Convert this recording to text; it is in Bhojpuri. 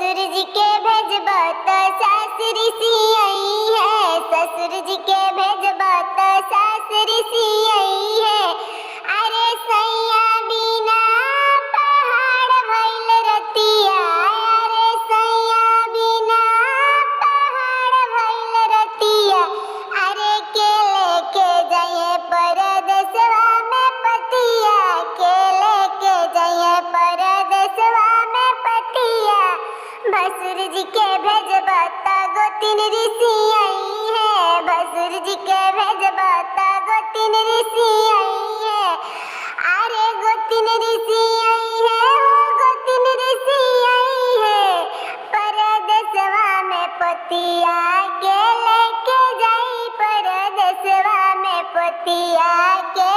ससुर जी के भेजबा त सासुरी सियई है, ससुर जी के भेजबा त सासुरी सियई है। अरे सैया बिना पहाड़ भइल रतिया, अरे सैया बिना पहाड़ भइल रतिया। अरे के लेके जाइए परदेसवा में पतिया, के लेके जाइए परदेसवा में पतिया। भसुर जी के भेजबा त गोतिन रिसियई है, भसुर जी के भेजबा त गोतिन रिसियई है। अरे गोतिन रिसियई है, हो गोतिन रिसियई है। परदेसवा में पतिया के लेके जाई, परदेसवा में पतिया के